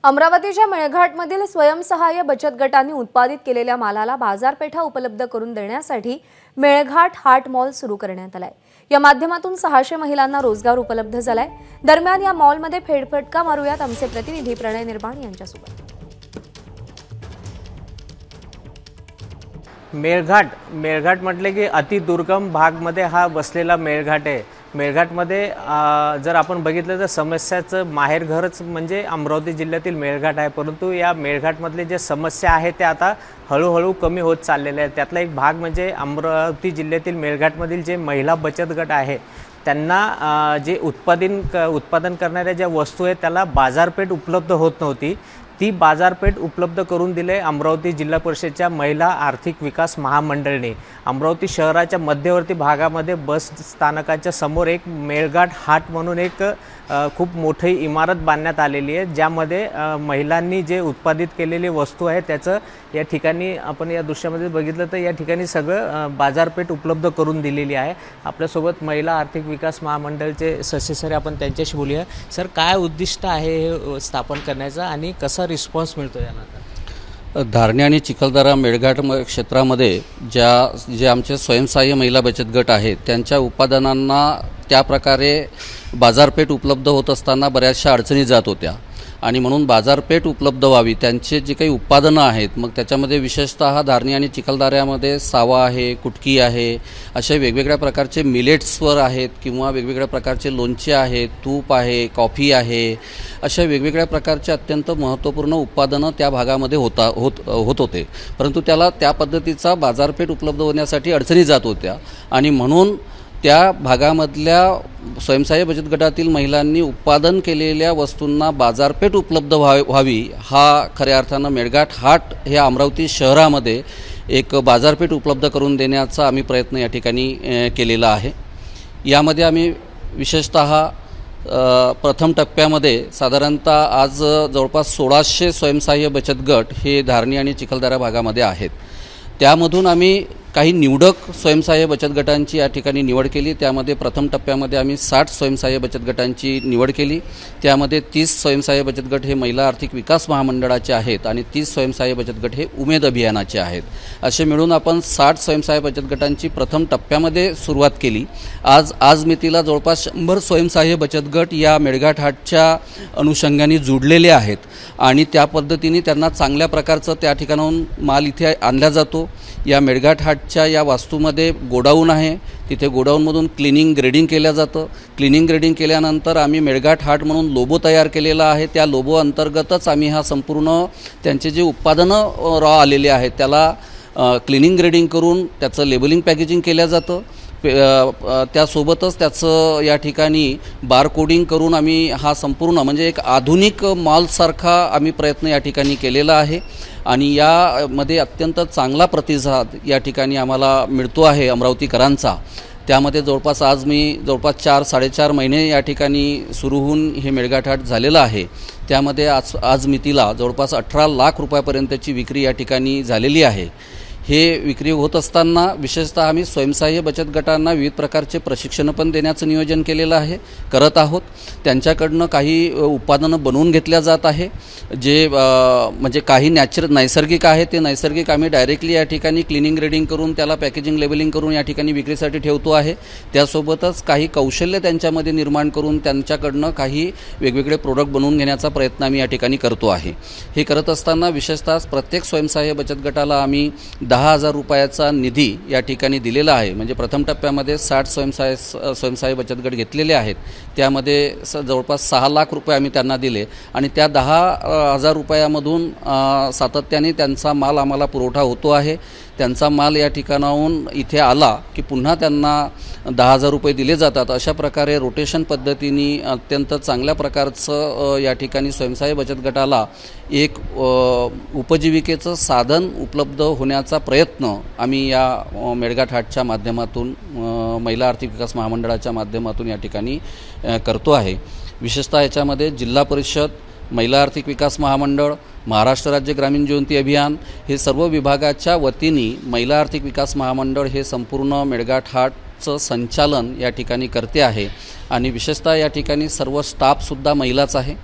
अमरावतीच्या मेळघाटमधील स्वयंसहाय्य बचत गटांनी उत्पादित केलेल्या मालाला बाजारपेठा उपलब्ध करून देण्यासाठी मेळघाट हाट मॉल सुरू करण्यात आलाय। या माध्यमातून 600 महिलांना रोजगार उपलब्ध झालाय। दरम्यान या मॉलमध्ये फेरफटका मारूयात आमचे प्रतिनिधी प्रणय निर्माण यांच्यासोबत। मेळघाट म्हटले की अति दुर्गम भागमध्ये हा बसलेला मेळघाट आहे। मेळघाटमध्ये जर आपण बघितलं तर समस्याचं माहेरघरच म्हणजे अमरावती जिल्ह्यातील मेळघाट आहे, परंतु या मेळघाटमधले जे समस्या आहेत त्या आता हळूहळू कमी होत चाललेल्या आहेत। त्यातला एक भाग म्हणजे अमरावती जिल्ह्यातील मेळघाटमधील जे महिला बचत गट आहे त्यांना जे उत्पादन करणाऱ्या ज्या वस्तू आहेत त्याला बाजारपेठ उपलब्ध होत नव्हती। ती बाजारपेठ उपलब्ध करून दिले अमरावती जिल्हा परिषदेच्या महिला आर्थिक विकास महामंडळाने। अमरावती शहराच्या मध्यवर्ती भागामध्ये बस स्थानकाच्या समोर एक मेळघाट हाट म्हणून एक खूप मोठी इमारत बांधण्यात आलेली आहे, ज्यामध्ये महिलांनी जे उत्पादित केलेली वस्तू आहे त्याचं या ठिकाणी आपण या दृश्यामध्ये बघितलं तर या ठिकाणी सगळं बाजारपेठ उपलब्ध करून दिलेली आहे। आपल्यासोबत महिला आर्थिक विकास महामंडळाचे ससे सर, आपण त्यांच्याशी बोलूया। सर, काय उद्दिष्ट आहे हे स्थापन करण्याचं आणि कसा रिस्पॉन्स मिळतो याला? धारणी आणि चिखलदरा मेळघाट क्षेत्रामध्ये जे आमचे स्वयंसहाय्य महिला बचत गट आहेत त्यांच्या उत्पादनांना त्या प्रकारे बाजारपेठ उपलब्ध होत असताना बऱ्याचशा अडचणी जात होत्या आणि म्हणून बाजारपेठ उपलब्ध व्हावी त्यांचे जे काही उत्पादनं आहेत, मग त्याच्यामध्ये विशेषतः धारणी आणि चिखलदऱ्यामध्ये सावा आहे, कुटकी आहे, असे वेगवेगळ्या प्रकारचे मिलेट्सवर आहेत किंवा वेगवेगळ्या प्रकारचे लोणचे आहेत, तूप आहे, कॉफी आहे, अशा वेगवेगळ्या प्रकारचे अत्यंत महत्त्वपूर्ण उत्पादनं त्या भागामध्ये होत होते, परंतु त्याला त्या पद्धतीचा बाजारपेठ उपलब्ध होण्यासाठी अडचणी जात होत्या आणि म्हणून त्या भागामधल्या स्वयंसहाय्य बचत गटातील महिलांनी उत्पादन केलेल्या वस्तूंना बाजारपेठ उपलब्ध व्हावी हा खऱ्या अर्थानं मेळघाट हाट हे अमरावती शहरामध्ये एक बाजारपेठ उपलब्ध करून देण्याचा आम्ही प्रयत्न या ठिकाणी केलेला आहे। यामध्ये आम्ही विशेषतः प्रथम टप्प्यामध्ये साधारणतः आज जवळपास 1600 स्वयंसहाय्य बचत गट हे धारणी आणि चिखलदरा भागामध्ये आहेत। त्यामधून आम्ही काही निवडक स्वयंसहाय्य बचत गटांची या ठिकाणी निवड केली। त्यामध्ये प्रथम टप्प्यामध्ये आम्ही 60 स्वयंसहाय्य बचत गटांची निवड केली। त्यामध्ये 30 स्वयंसहाय्य बचत गट हे महिला आर्थिक विकास महामंडळाचे आहेत आणि 30 स्वयंसहाय्य बचत गट हे उमेद अभियानाचे आहेत। असे मिळून आपण 60 स्वयंसहाय्य बचत गटांची प्रथम टप्प्यामध्ये सुरुवात केली। आज मितीला जवळपास 100 स्वयंसहाय्य बचत गट या मेळघाट हाटच्या अनुषंगाने जुडलेले आहेत आणि त्या पद्धतीने त्यांना चांगल्या प्रकारचं त्या ठिकाणाहून माल इथे आणला जातो। या मेळघाट हाटच्या या वास्तूमध्ये गोडाऊन आहे, तिथे गोडाऊनमधून क्लिनिंग ग्रेडिंग केलं जातं। क्लिनिंग ग्रेडिंग केल्यानंतर आम्ही मेळघाट हाट म्हणून लोगो तयार केलेला आहे। त्या लोगो अंतर्गतच आम्ही हा संपूर्ण त्यांचे जे उत्पादनं रॉ आलेले आहेत त्याला क्लिनिंग ग्रेडिंग करून त्याचं लेबलिंग पॅकेजिंग केलं जातं। त्यासोबतच त्याचं या ठिकाणी बारकोडिंग करून आम्ही हा संपूर्ण म्हणजे एक आधुनिक मॉलसारखा आम्ही प्रयत्न या ठिकाणी केलेला आहे आणि यामध्ये अत्यंत चांगला प्रतिसाद या ठिकाणी आम्हाला मिळतो आहे अमरावतीकरांचा। त्यामध्ये आज मी 4-4.5 महिने या ठिकाणी सुरू होऊन हे मेळघाट हाट झालेलं आहे। त्यामध्ये आज मितीला जवळपास 18 लाख रुपयापर्यंतची विक्री या ठिकाणी झालेली आहे। हे विक्री होत असताना विशेषतः आम्ही स्वयंसहाय्य बचत गटांना विविध प्रकारचे प्रशिक्षण पण देण्याचं नियोजन केलेलं करत आहोत। त्यांच्याकडनं काही उत्पादनं बनवून घेतल्या जात आहे, जे म्हणजे काही नैसर्गिक आहे ते नैसर्गिक आम्ही डायरेक्टली या ठिकाणी क्लिनिंग ग्रेडिंग करून त्याला पॅकेजिंग लेबलिंग करून या ठिकाणी विक्रीसाठी ठेवतो आहे। त्यासोबतच काही कौशल्य त्यांच्यामध्ये निर्माण करून त्यांच्याकडनं काही वेगवेगळे प्रोडक्ट बनवून घेण्याचा प्रयत्न आम्ही या ठिकाणी करतो आहे। हे करत असताना विशेषतः प्रत्येक स्वयंसहाय्य बचत गटाला आम्ही 10,000 रुपयाचा निधी या ठिकाणी दिलेला आहे। म्हणजे प्रथम टप्प्यामध्ये 60 स्वयंसहाय्य बचत गट घेतलेले आहेत, त्यामध्ये जवळपास 6 लाख रुपये आम्ही त्यांना दिले आणि त्या 10,000 रुपयामधून सातत्याने त्यांचा माल आम्हाला पुरवठा होतो आहे। त्यांचा माल या ठिकाणाहून इथे आला की पुन्हा त्यांना 10,000 रुपये दिले जातात। अशा प्रकारे रोटेशन पद्धतीने अत्यंत चांगल्या प्रकारचं या ठिकाणी स्वयंसहाय्य बचत गटाला एक उपजीविकेचं साधन उपलब्ध होण्याचा प्रयत्न आम्ही या मेळघाट हाटच्या माध्यमातून महिला आर्थिक विकास महामंडळाच्या माध्यमातून या ठिकाणी करतो आहे। विशेषतः याच्यामध्ये जिल्हा परिषद, महिला आर्थिक विकास महामंडळ, महाराष्ट्र राज्य ग्रामीण ज्योती अभियान हे सर्व विभागाच्या वतीने महिला आर्थिक विकास महामंडळ हे संपूर्ण मेळघाट हाटचं संचालन या ठिकाणी करते आहे आणि विशेषतः या ठिकाणी सर्व स्टाफसुद्धा महिलाच आहे,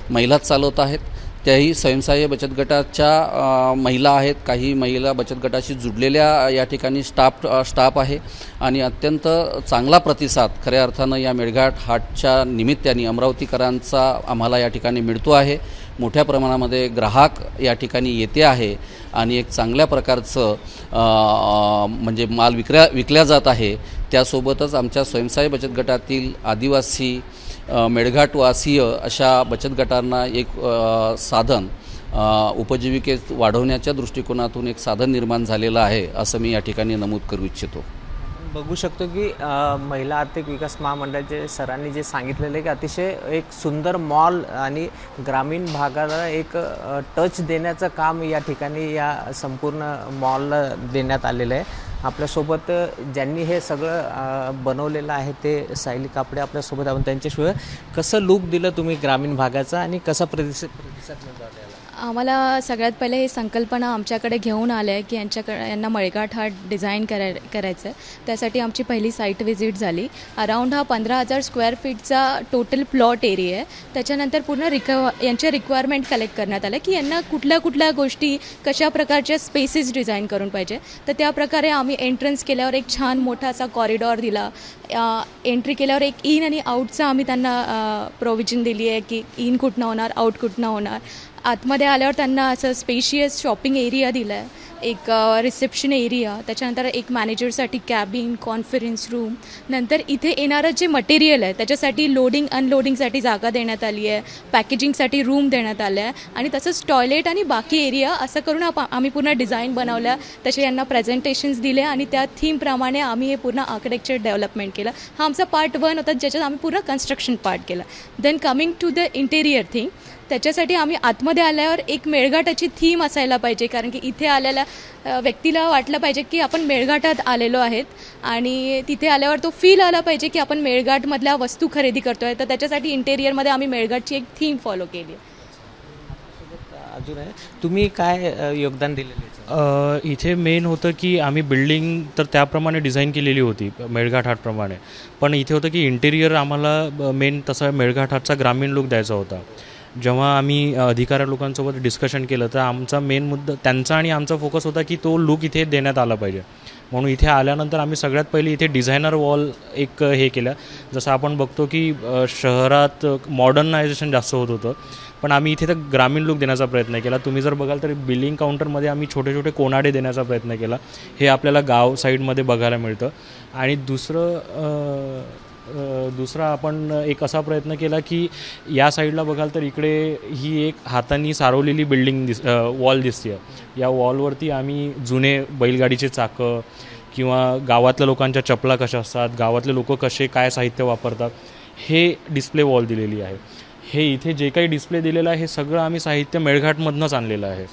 महिलाच चालवत आहेत। त्याही स्वयंसहाय्य बचत गटाच्या महिला आहेत, काही महिला बचत गटाशी जुडलेल्या या ठिकाणी स्टाफ आहे आणि अत्यंत चांगला प्रतिसाद खऱ्या अर्थानं या मेळघाट हाटच्या निमित्ताने अमरावतीकरांचा आम्हाला या ठिकाणी मिळतो आहे. मोठ्या प्रमाणामध्ये ग्राहक या ठिकाणी येते आहे आणि एक चांगल्या प्रकारचं म्हणजे माल विकल्या जात आहे. त्यासोबतच आमच्या स्वयंसहाय्य बचत गटातील आदिवासी मेळघाटवासीय अशा बचत गटांना एक साधन उपजीविकेत वाढवण्याच्या दृष्टिकोनातून एक साधन निर्माण झालेलं आहे असं मी या ठिकाणी नमूद करू इच्छितो. बघू शकतो की महिला आर्थिक विकास महामंडळाचे सरांनी जे सांगितलेलं आहे की अतिशय एक सुंदर मॉल आणि ग्रामीण भागाला एक टच देण्याचं काम या ठिकाणी या संपूर्ण मॉलला देण्यात आलेलं आहे. आपल्यासोबत ज्यांनी हे सगळं बनवलेलं आहे ते सायली कापडे आपल्यासोबत आपण त्यांच्याशिवाय कसं लूक दिलं तुम्ही ग्रामीण भागाचा आणि कसा प्रतिसाद मिळतो आपल्याला? आम्हाला सगळ्यात पहिले ही संकल्पना आमच्याकडे घेऊन आलं आहे की यांना मेळघाट हाट डिझाईन करायचं आहे. त्यासाठी आमची पहिली साईट व्हिजिट झाली. अराऊंड हा 15,000 स्क्वेअर फीटचा टोटल प्लॉट एरिया आहे. त्याच्यानंतर पूर्ण यांच्या रिक्वायरमेंट कलेक्ट करण्यात आलं की यांना कुठल्या गोष्टी कशा प्रकारच्या स्पेसेस डिझाईन करून पाहिजे. तर त्याप्रकारे आम्ही एंट्रन्स केल्यावर एक छान मोठा असा कॉरिडॉर दिला. एंट्री केल्यावर एक इन आणि आउटचा आम्ही त्यांना प्रोव्हिजन दिली आहे की इन कुठनं होणार, आउट कुठनं होणार. आतमध्ये आल्यावर त्यांना असं स्पेशियस शॉपिंग एरिया दिला आहे, एक रिसेप्शन एरिया, त्याच्यानंतर एक मॅनेजरसाठी कॅबिन, कॉन्फरन्स रूम. नंतर इथे येणारं जे मटेरियल आहे त्याच्यासाठी लोडिंग अनलोडिंगसाठी जागा देण्यात आली आहे, पॅकेजिंगसाठी रूम देण्यात आलं आहे आणि तसंच टॉयलेट आणि बाकी एरिया असं करून आम्ही पूर्ण डिझाईन बनवल्या. तसे यांना प्रेझेंटेशन्स दिले आणि त्या थीमप्रमाणे आम्ही हे पूर्ण आर्किटेक्चर डेव्हलपमेंट केलं. हा आमचा पार्ट 1 होता ज्याच्यात आम्ही पूर्ण कन्स्ट्रक्शन पार्ट केला. Then coming to the interior thing, त्याच्यासाठी आम्ही आतमध्ये आल्यावर एक मेळघाटाची थीम असायला पाहिजे, कारण की इथे आलेल्या व्यक्तीला वाटलं पाहिजे की आपण मेळघाटात आलेलो आहेत आणि तिथे आल्यावर तो फील आला पाहिजे की आपण मेळघाटमधल्या वस्तू खरेदी करतो आहे. तर त्याच्यासाठी इंटेरियरमध्ये आम्ही मेळघाटची एक थीम फॉलो केली. अजून आहे तुम्ही काय योगदान दिलेलं? इथे मेन होतं की आम्ही बिल्डिंग तर त्याप्रमाणे डिझाईन केलेली होती मेळघाट हाटप्रमाणे, पण इथे होतं की इंटेरियर आम्हाला मेन तसा मेळघाट हाटचा ग्रामीण लूक द्यायचा होता. जेव्हा आम्ही अधिकारी लोकांसोबत डिस्कशन केलं तर आमचा मेन मुद्दा त्यांचा आणि आमचा फोकस होता की तो लूक इथे देण्यात आला पाहिजे. म्हणून इथे आल्यानंतर आम्ही सगळ्यात पहिले इथे डिझायनर वॉल एक हे केलं. जसं आपण बघतो की शहरात मॉडर्नायझेशन जास्त होत होतं, पण आम्ही इथे तर ग्रामीण लूक देण्याचा प्रयत्न केला. तुम्ही जर बघाल तर बिलिंग काउंटरमध्ये आम्ही छोटे छोटे कोनाडे देण्याचा प्रयत्न केला. हे आपल्याला गाव साईडमध्ये बघायला मिळतं. आणि दुसरा आपण एक असा प्रयत्न केला की या साईडला बघाल तर इकडे ही एक हातांनी सारवलेली बिल्डिंग वॉल दिसते. या वॉलवरती आम्ही जुने बैलगाडीचे चाकं किंवा गावातल्या लोकांच्या चपला कशा असतात, गावातले लोक कसे काय साहित्य वापरतात, हे डिस्प्ले वॉल दिलेली आहे. हे इथे जे काही डिस्प्ले दिलेलं आहे हे सगळं आम्ही साहित्य मेळघाटमधनंच आणलेलं आहे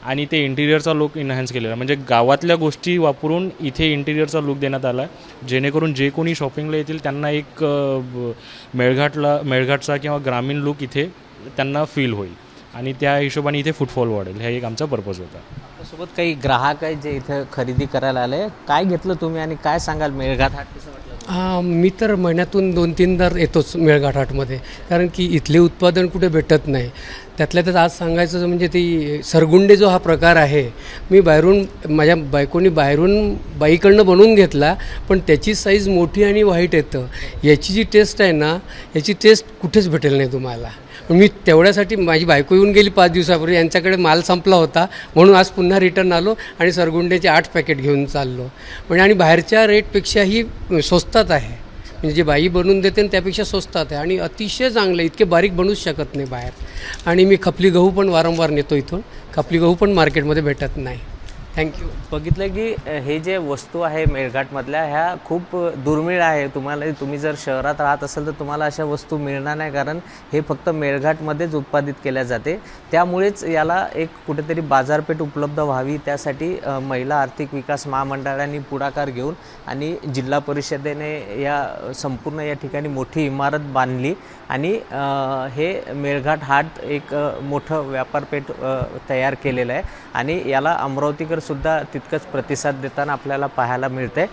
आणि ते इंटिरियरचा लुक इन्हान्स केलेला. म्हणजे गावातल्या गोष्टी वापरून इथे इंटिरियरचा लुक देण्यात आला आहे, जेणेकरून जे कोणी शॉपिंगला येतील त्यांना एक मेळघाटचा किंवा ग्रामीण लुक इथे त्यांना फील होईल आणि त्या हिशोबाने इथे फुटफॉल वाढेल. हा एक आमचा पर्पज होता. सोबत काही ग्राहक आहेत जे इथे खरेदी करायला आले. काय घेतलं तुम्ही आणि काय सांगाल मेळघाट हाट कसं वाटलं? मी तर महिन्यातून 2-3दा येतोच मेळघाट हाटमध्ये, कारण की इथले उत्पादन कुठे भेटत नाही. त्यातल्या त्यात आज सांगायचं म्हणजे ती सरगुंडे जो हा प्रकार आहे, मी बाहेरून माझ्या बायकोनी बाहेरून बाईकडनं बनवून घेतला, पण त्याची साईज मोठी आणि व्हाईट येतं. याची जी टेस्ट आहे ना, याची टेस्ट कुठेच भेटेल नाही तुम्हाला. मी तेवढ्यासाठी माझी बायको येऊन गेली 5 दिवसापूर्वी, यांच्याकडे माल संपला होता म्हणून आज पुन्हा रिटर्न आलो आणि सरगुंडेचे 8 पॅकेट घेऊन चाललो. म्हणजे आणि बाहेरच्या रेटपेक्षाही स्वस्तात आहे, म्हणजे जे बाई बनवून देते त्यापेक्षा स्वस्तात आहे आणि अतिशय चांगलं. इतके बारीक बनवूच शकत नाही बाहेर. आणि मी खपली गहू पण वारंवार नेतो इथून. खपली गहू पण मार्केटमध्ये भेटत नाही. थँक्यू. बघितलं की हे जे वस्तू आहे मेळघाटमधल्या ह्या खूप दुर्मिळ आहे. तुम्ही जर शहरात राहत असाल तर तुम्हाला अशा वस्तू मिळणार नाही, कारण हे फक्त मेळघाटमध्येच उत्पादित केल्या जाते. त्यामुळेच याला एक कुठेतरी बाजारपेठ उपलब्ध व्हावी, त्यासाठी महिला आर्थिक विकास महामंडळाने पुढाकार घेऊन आणि जिल्हा परिषदेने या संपूर्ण या ठिकाणी मोठी इमारत बांधली आणि हे मेळघाट हाट एक मोठं व्यापारपेठ तयार केलेलं आहे आणि याला अमरावतीकर सुद्धा तितकंच प्रतिसाद देताना आपल्याला पाहायला मिळते.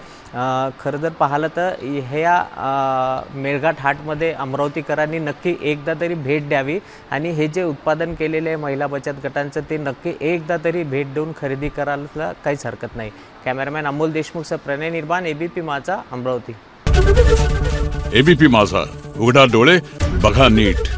खरं जर पाहिलं तर ह्या मेळघाट हाटमध्ये अमरावतीकरांनी नक्की एकदा तरी भेट द्यावी आणि हे जे उत्पादन केलेले आहे महिला बचत गटांचं ते नक्की एकदा तरी भेट देऊन खरेदी करायला काहीच हरकत नाही. कॅमेरामॅन अमोल देशमुखसह प्रणय निर्बाण, ABP माझा, अमरावती. ABP माझा, उघडा डोळे बघा नीट.